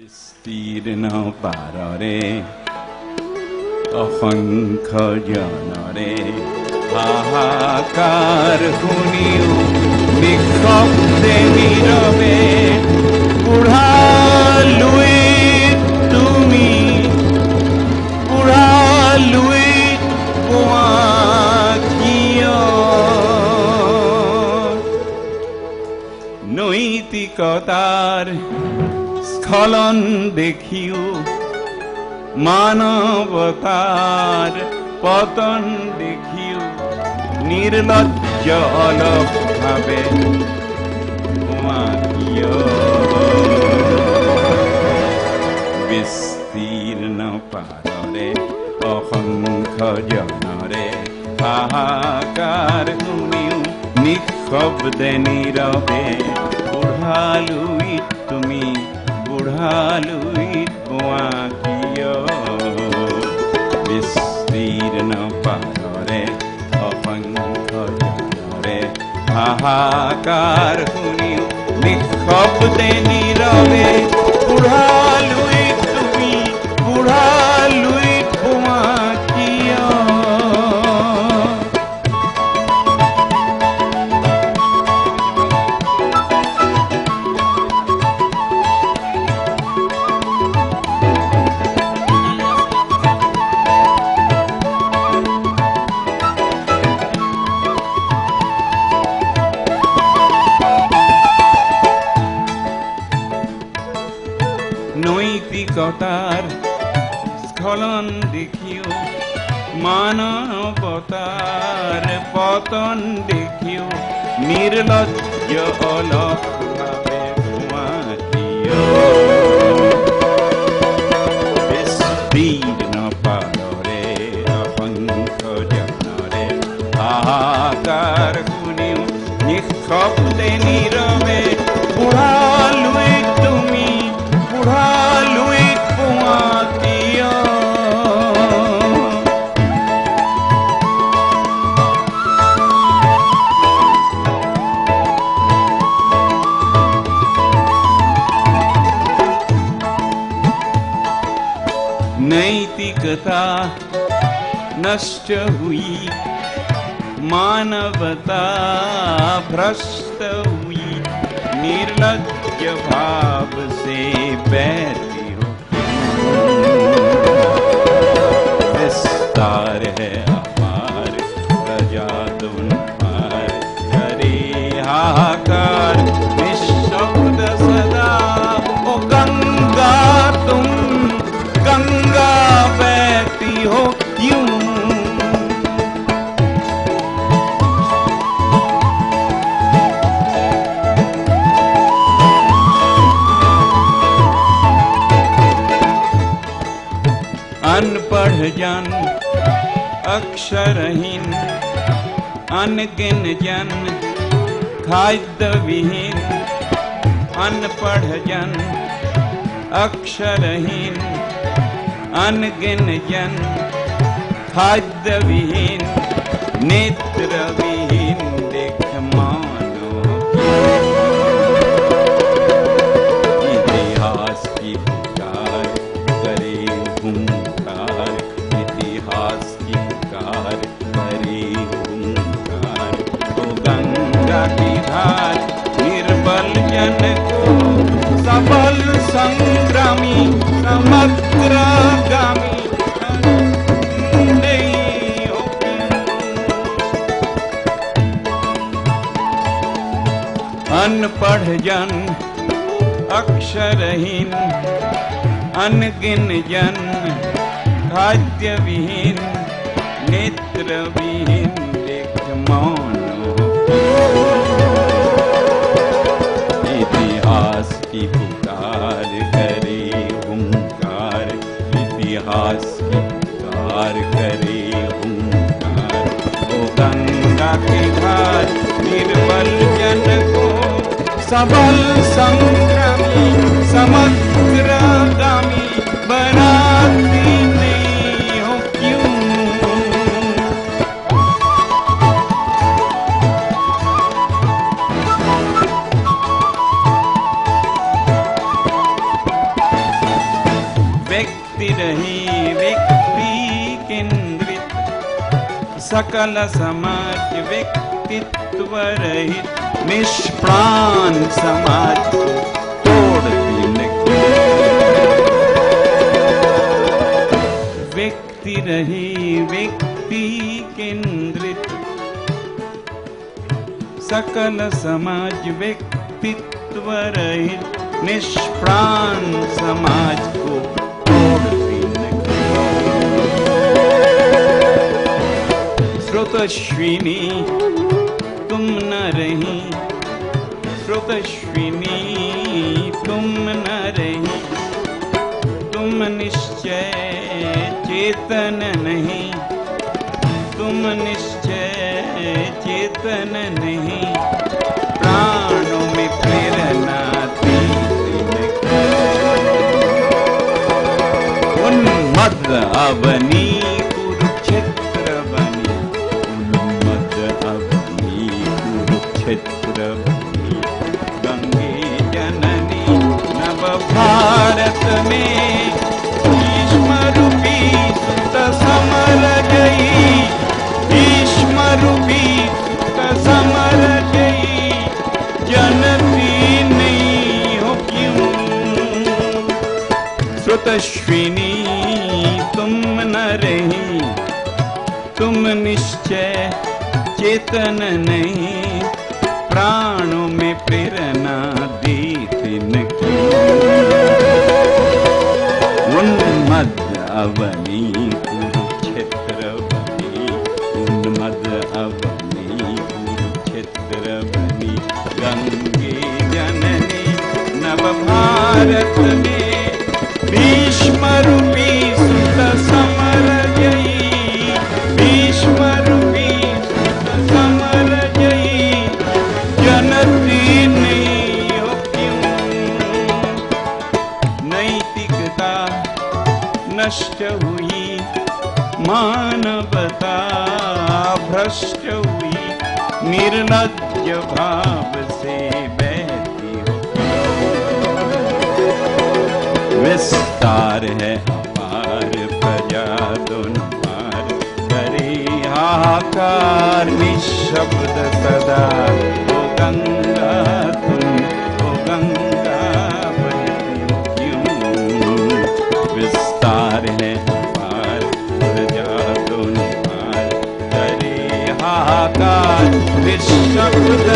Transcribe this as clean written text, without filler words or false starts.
বিস্তীর্ণ পাররে অসংখ্য জনরে হাহাকার শুনিও নিঃশব্দে নীরবে বুঢ়ালুই তুমি বুঢ়ালুই পোৱা কিয় নৈতিকতাৰ স্খলন দেখিও মানবতার পতন দেখিও নির্লজ্জ অলপ ভাবে বিস্তীর্ণ পাররে অসংখ্য জনরে হাহাকার শুনিও নিঃশব্দে নীরবে বুঢ়ালুই তুমি বুঢ়ালুই পোৱা কিয় বিস্তীৰ্ণ পাৰৰে অসংখ্য জনৰে হাহাকাৰ শুনিও নিঃশব্দে নীৰৱে বুঢ়ালুই তুমি বুঢ়ালুই পোৱা কিয় নৈতিকতার স্খলন দেখিও মানবতার পতন দেখিও নির্লজ্জ অলপ ভাবে পোৱা কিয় বিস্তীৰ্ণ পাৰৰে অসংখ্য জনৰে হাহাকাৰ শুনিও নিঃশব্দে নীৰৱে বুঢ়ালুই তুমি বুঢ়ালুই পোৱা কিয় नैतिकता नष्ट हुई मानवता भ्रष्ट हुई निर्लज्ज भाव से बैठी हो विस्तार है अपार प्रजा तुम्हार करे हाहाकार निःशब्द सदा ओ गंगा तुम गंगा बहती हो क्यों अनपढ़ जन अक्षरहीन अनगिन जन खाद्य विहीन अनपढ़ जन अक्षरहीन अनगिन जन खाद्य विहीन नेत्र विहीन देख मानो इतिहास की पुकार करे हुंकार इतिहास की पुकार करे हुंकार तो गंगा की धार निर्बल जन को सबल संग्रामी समग्रगामी अनपढ़ जन अक्षरहीन अनगिन जन खाद्य विहीन नेत्र विहीन देख मौन इतिहास की पुकार करे हुंकार इतिहास की पुकार करे हुंकार ओ गंगा के घाट निर्बल जन को सबल संग्रामी समग्रगामी बनाती नहीं हो क्यों व्यक्ति रहे व्यक्ति केंद्रित, सकल समाज व्यक्तित्व रहित, निष्प्राण समाज को तोड़ती नहीं। व्यक्ति रहे व्यक्ति केंद्रित, सकल समाज व्यक्तित्व रहित, निष्प्राण समाज को तोड़ती नहीं। श्रुतश्विनी तुम न रही, श्रुतश्विनी तुम न रही, तुम निश्चय चेतन नहीं, तुम निश्चय चेतन नहीं, प्राणों में प्रेरणा थी। उन्मत्त अवनी कुरुक्षेत्र बनी, उन्मत्त अवनी कुरुक्षेत्र बनी, गंगे जननी नव भारत में भीष्म रूपी सुत समर गई, भीष्म रूपी सुत समर गई, जनती नहीं हो क्यों। श्रुतश्विनी तुम न रही, तुम निश्चय चेतन नहीं, प्राणों में प्रेरणा देते न क्यों। उन्मत्त अवनी कुरुक्षेत्र बनी, उन्मत्त अवनी कुरुक्षेत्र बनी, गंगे जननी नव भारत में भीष्म रूपी सुत समर गई, भीष्म रूपी सुत समर गई, जनती नहीं हो क्यों। नैतिकता नष्ट हुई, मानवता भ्रष्ट हुई, निर्लज्ज भाव से बहती हो। विस्तार है अपार प्रजा दोनों पार, करे हाहाकार निःशब्द सदा। ओ गंगा तुम, ओ गंगा बहती हो क्यों। विस्तार है अपार प्रजा दोनों पार, करे हाहाकार निःशब्द